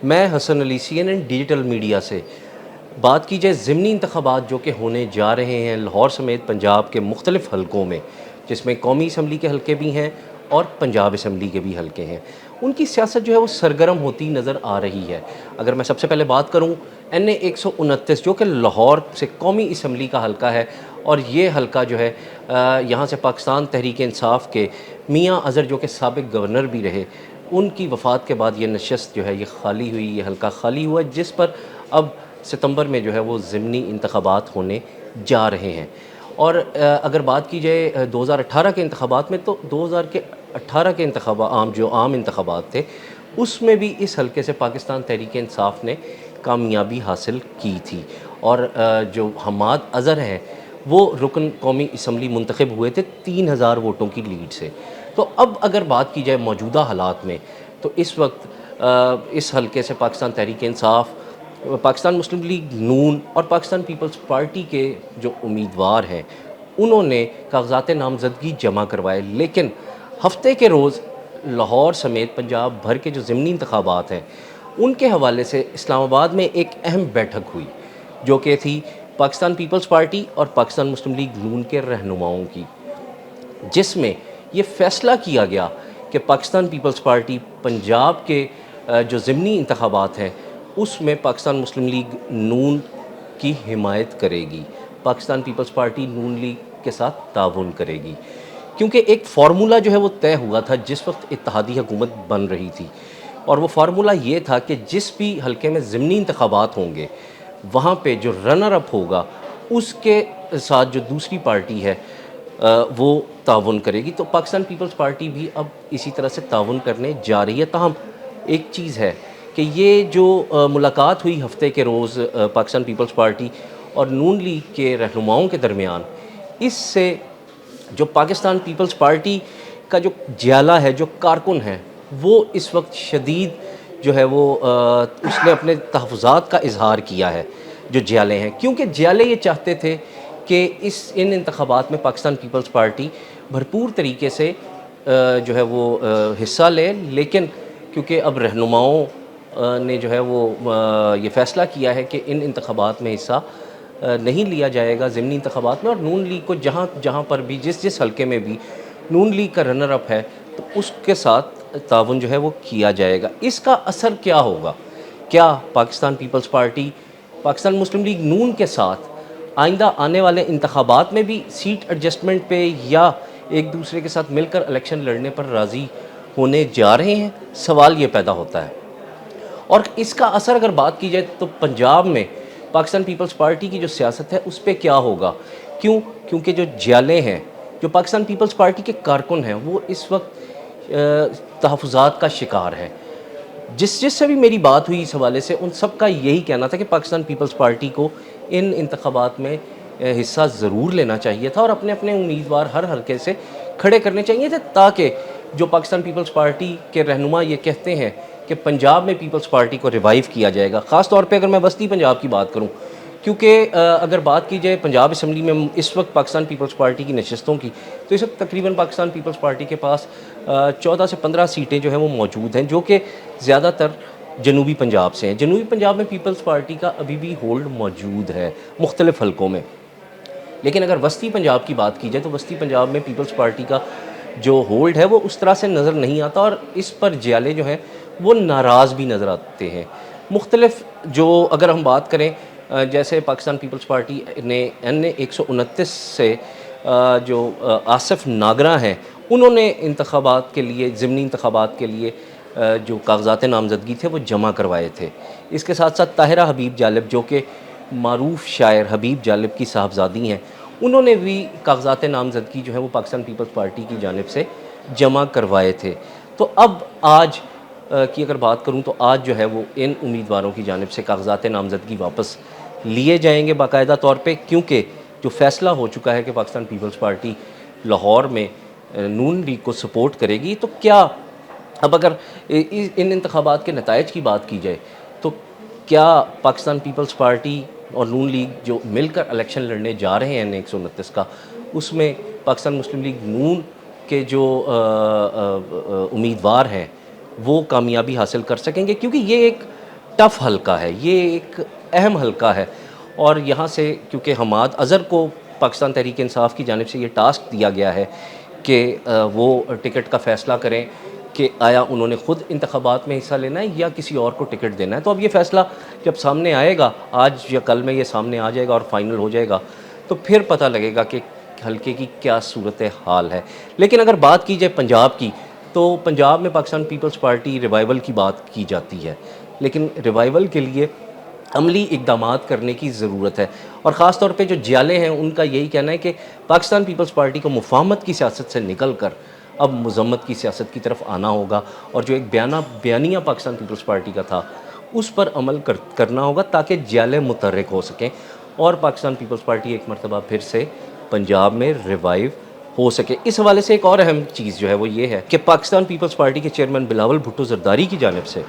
میں Hasan Ali CNN digital media سے بات کی جائے ضمنی انتخابات جو کہ ہونے جا رہے ہیں لاہور سمیت پنجاب کے مختلف حلقوں میں، جس میں قومی اسمبلی کے حلقے بھی ہیں اور پنجاب اسمبلی کے بھی حلقے ہیں، ان کی سیاست جو ہے وہ سرگرم ہوتی نظر آ رہی ہے۔ اگر میں سب سے پہلے بات کروں NA 129 جو کہ لاہور سے قومی اسمبلی کا حلقہ ہے، اور یہ حلقہ جو ہے یہاں سے پاکستان تحریک انصاف کے میاں اظہر جو کہ سابق گورنر بھی رہے، ان کی وفات کے بعد یہ نشست جو ہے یہ خالی ہوئی، یہ حلقہ خالی ہوا، جس پر اب ستمبر میں جو ہے وہ ضمنی انتخابات ہونے جا رہے ہیں۔ اور اگر بات کی جائے 2018 کے انتخابات میں، تو 2018 کے انتخابات عام انتخابات تھے، اس میں بھی اس حلقے سے پاکستان تحریک انصاف نے کامیابی حاصل کی تھی، اور جو حماد اظہر ہیں وہ رکن قومی اسمبلی منتخب ہوئے تھے 3000 ووٹوں کی لیڈ سے۔ تو اب اگر بات کی جائے موجودہ حالات میں، تو اس وقت اس حلقے سے پاکستان تحریک انصاف، پاکستان مسلم لیگ نون اور پاکستان پیپلز پارٹی کے جو امیدوار ہیں انہوں نے کاغذات نامزدگی جمع کروائے، لیکن ہفتے کے روز لاہور سمیت پنجاب بھر کے جو ضمنی انتخابات ہیں ان کے حوالے سے اسلام آباد میں ایک اہم بیٹھک ہوئی، جو کہ تھی پاکستان پیپلز پارٹی اور پاکستان مسلم لیگ نون کے رہنماؤں کی، جس میں یہ فیصلہ کیا گیا کہ پاکستان پیپلز پارٹی پنجاب کے جو ضمنی انتخابات ہیں اس میں پاکستان مسلم لیگ نون کی حمایت کرے گی، پاکستان پیپلز پارٹی نون لیگ کے ساتھ تعاون کرے گی، کیونکہ ایک فارمولہ جو ہے وہ طے ہوا تھا جس وقت اتحادی حکومت بن رہی تھی، اور وہ فارمولہ یہ تھا کہ جس بھی حلقے میں ضمنی انتخابات ہوں گے وہاں پہ جو رنر اپ ہوگا اس کے ساتھ جو دوسری پارٹی ہے وہ تعاون کرے گی۔ تو پاکستان پیپلز پارٹی بھی اب اسی طرح سے تعاون کرنے جا رہی ہے۔ تاہم ایک چیز ہے کہ یہ جو ملاقات ہوئی ہفتے کے روز پاکستان پیپلز پارٹی اور نون لیگ کے رہنماؤں کے درمیان، اس سے جو پاکستان پیپلز پارٹی کا جو جیالہ ہے، جو کارکن ہے، وہ اس وقت شدید جو ہے وہ اس نے اپنے تحفظات کا اظہار کیا ہے، جو جیالے ہیں، کیونکہ جیالے یہ چاہتے تھے کہ ان انتخابات میں پاکستان پیپلز پارٹی بھرپور طریقے سے جو ہے وہ حصہ لے، لیکن کیونکہ اب رہنماؤں نے جو ہے وہ یہ فیصلہ کیا ہے کہ ان انتخابات میں حصہ نہیں لیا جائے گا ضمنی انتخابات میں، اور نون لیگ کو جہاں جہاں پر بھی جس حلقے میں بھی نون لیگ کا رنر اپ ہے تو اس کے ساتھ تعاون جو ہے وہ کیا جائے گا۔ اس کا اثر کیا ہوگا؟ کیا پاکستان پیپلز پارٹی پاکستان مسلم لیگ نون کے ساتھ آئندہ آنے والے انتخابات میں بھی سیٹ ایڈجسٹمنٹ پہ یا ایک دوسرے کے ساتھ مل کر الیکشن لڑنے پر راضی ہونے جا رہے ہیں؟ سوال یہ پیدا ہوتا ہے۔ اور اس کا اثر اگر بات کی جائے تو پنجاب میں پاکستان پیپلز پارٹی کی جو سیاست ہے اس پہ کیا ہوگا؟ کیونکہ جو جیالے ہیں، جو پاکستان پیپلز پارٹی کے کارکن ہیں، وہ اس وقت تحفظات کا شکار ہے۔ جس سے بھی میری بات ہوئی اس حوالے سے، ان سب کا یہی کہنا تھا کہ پاکستان پیپلز پارٹی کو ان انتخابات میں حصہ ضرور لینا چاہیے تھا اور اپنے اپنے امیدوار ہر حلقے سے کھڑے کرنے چاہیے تھے، تاکہ جو پاکستان پیپلز پارٹی کے رہنما یہ کہتے ہیں کہ پنجاب میں پیپلز پارٹی کو ریوائیو کیا جائے گا، خاص طور پہ اگر میں وسطی پنجاب کی بات کروں، کیونکہ اگر بات کی جائے پنجاب اسمبلی میں اس وقت پاکستان پیپلز پارٹی کی نشستوں کی، تو اس وقت تقریباً پاکستان پیپلز پارٹی کے پاس 14 سے 15 سیٹیں جو ہیں وہ موجود ہیں، جو کہ زیادہ تر جنوبی پنجاب سے ہیں۔ جنوبی پنجاب میں پیپلز پارٹی کا ابھی بھی ہولڈ موجود ہے مختلف حلقوں میں، لیکن اگر وسطی پنجاب کی بات کی جائے تو وسطی پنجاب میں پیپلز پارٹی کا جو ہولڈ ہے وہ اس طرح سے نظر نہیں آتا، اور اس پر جیالے جو ہیں وہ ناراض بھی نظر آتے ہیں۔ مختلف جو اگر ہم بات کریں، جیسے پاکستان پیپلز پارٹی نے NA 129 سے جو آصف ناگرہ ہیں، انہوں نے انتخابات کے لیے، ضمنی انتخابات کے لیے جو کاغذات نامزدگی تھے وہ جمع کروائے تھے۔ اس کے ساتھ ساتھ طاہرہ حبیب جالب جو کہ معروف شاعر حبیب جالب کی صاحبزادی ہیں، انہوں نے بھی کاغذات نامزدگی جو ہے وہ پاکستان پیپلز پارٹی کی جانب سے جمع کروائے تھے۔ تو اب آج کی اگر بات کروں تو آج جو ہے وہ ان امیدواروں کی جانب سے کاغذات نامزدگی واپس لیے جائیں گے باقاعدہ طور پہ، کیونکہ جو فیصلہ ہو چکا ہے کہ پاکستان پیپلز پارٹی لاہور میں نون لیگ کو سپورٹ کرے گی۔ تو کیا اب اگر ان انتخابات کے نتائج کی بات کی جائے تو کیا پاکستان پیپلز پارٹی اور نون لیگ جو مل کر الیکشن لڑنے جا رہے ہیں NA 129 کا، اس میں پاکستان مسلم لیگ نون کے جو امیدوار ہیں وہ کامیابی حاصل کر سکیں گے؟ کیونکہ یہ ایک ٹف حلقہ ہے، یہ ایک اہم حلقہ ہے، اور یہاں سے کیونکہ حماد اظہر کو پاکستان تحریک انصاف کی جانب سے یہ ٹاسک دیا گیا ہے کہ وہ ٹکٹ کا فیصلہ کریں کہ آیا انہوں نے خود انتخابات میں حصہ لینا ہے یا کسی اور کو ٹکٹ دینا ہے۔ تو اب یہ فیصلہ جب سامنے آئے گا، آج یا کل میں یہ سامنے آ جائے گا اور فائنل ہو جائے گا، تو پھر پتہ لگے گا کہ حلقے کی کیا صورت حال ہے۔ لیکن اگر بات کی جائے پنجاب کی، تو پنجاب میں پاکستان پیپلز پارٹی ریوائول کی بات کی جاتی ہے، لیکن ریوائول کے لیے عملی اقدامات کرنے کی ضرورت ہے، اور خاص طور پہ جو جیالے ہیں ان کا یہی کہنا ہے کہ پاکستان پیپلز پارٹی کو مفاہمت کی سیاست سے نکل کر اب مذمت کی سیاست کی طرف آنا ہوگا، اور جو ایک بیانیہ پاکستان پیپلز پارٹی کا تھا اس پر عمل کرنا ہوگا تاکہ جیالے متحرک ہو سکیں اور پاکستان پیپلز پارٹی ایک مرتبہ پھر سے پنجاب میں ریوائیو ہو سکے۔ اس حوالے سے ایک اور اہم چیز جو ہے وہ یہ ہے کہ پاکستان پیپلز پارٹی کے چیئرمین بلاول بھٹو زرداری کی جانب سے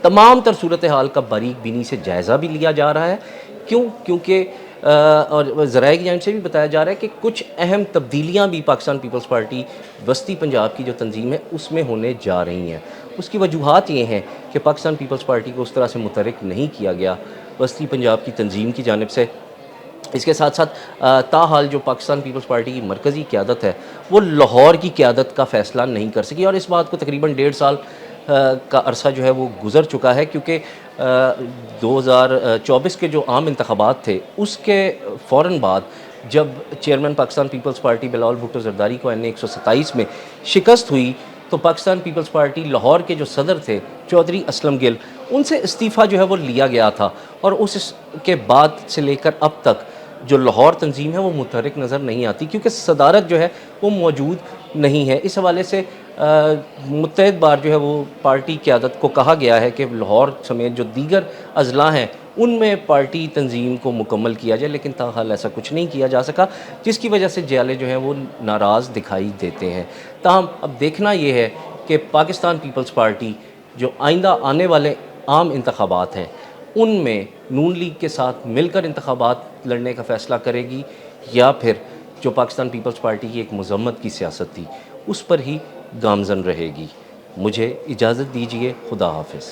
تمام تر صورتحال کا باریک بینی سے جائزہ بھی لیا جا رہا ہے۔ کیونکہ اور ذرائع کی جانب سے بھی بتایا جا رہا ہے کہ کچھ اہم تبدیلیاں بھی پاکستان پیپلز پارٹی وسطی پنجاب کی جو تنظیم ہے اس میں ہونے جا رہی ہیں۔ اس کی وجوہات یہ ہیں کہ پاکستان پیپلز پارٹی کو اس طرح سے متحرک نہیں کیا گیا وسطی پنجاب کی تنظیم کی جانب سے۔ اس کے ساتھ ساتھ تاحال جو پاکستان پیپلز پارٹی کی مرکزی قیادت ہے وہ لاہور کی قیادت کا فیصلہ نہیں کر سکی، اور اس بات کو تقریباً 1.5 سال کا عرصہ جو ہے وہ گزر چکا ہے، کیونکہ 2024 کے جو عام انتخابات تھے اس کے فوراً بعد جب چیئرمین پاکستان پیپلز پارٹی بلاول بھٹو زرداری کو این اے 127 میں شکست ہوئی، تو پاکستان پیپلز پارٹی لاہور کے جو صدر تھے چودھری اسلم گل، ان سے استعفیٰ جو ہے وہ لیا گیا تھا، اور اس کے بعد سے لے کر اب تک جو لاہور تنظیم ہے وہ متحرک نظر نہیں آتی، کیونکہ صدارت جو ہے وہ موجود نہیں ہے۔ اس حوالے سے متعدد بار جو ہے وہ پارٹی قیادت کو کہا گیا ہے کہ لاہور سمیت جو دیگر اضلاع ہیں ان میں پارٹی تنظیم کو مکمل کیا جائے، لیکن تاحال ایسا کچھ نہیں کیا جا سکا، جس کی وجہ سے جیالے جو ہیں وہ ناراض دکھائی دیتے ہیں۔ تاہم اب دیکھنا یہ ہے کہ پاکستان پیپلز پارٹی جو آئندہ آنے والے عام انتخابات ہیں ان میں نون لیگ کے ساتھ مل کر انتخابات لڑنے کا فیصلہ کرے گی، یا پھر جو پاکستان پیپلز پارٹی کی ایک مذمت کی سیاست تھی اس پر ہی گامزن رہے گی۔ مجھے اجازت دیجیے، خدا حافظ۔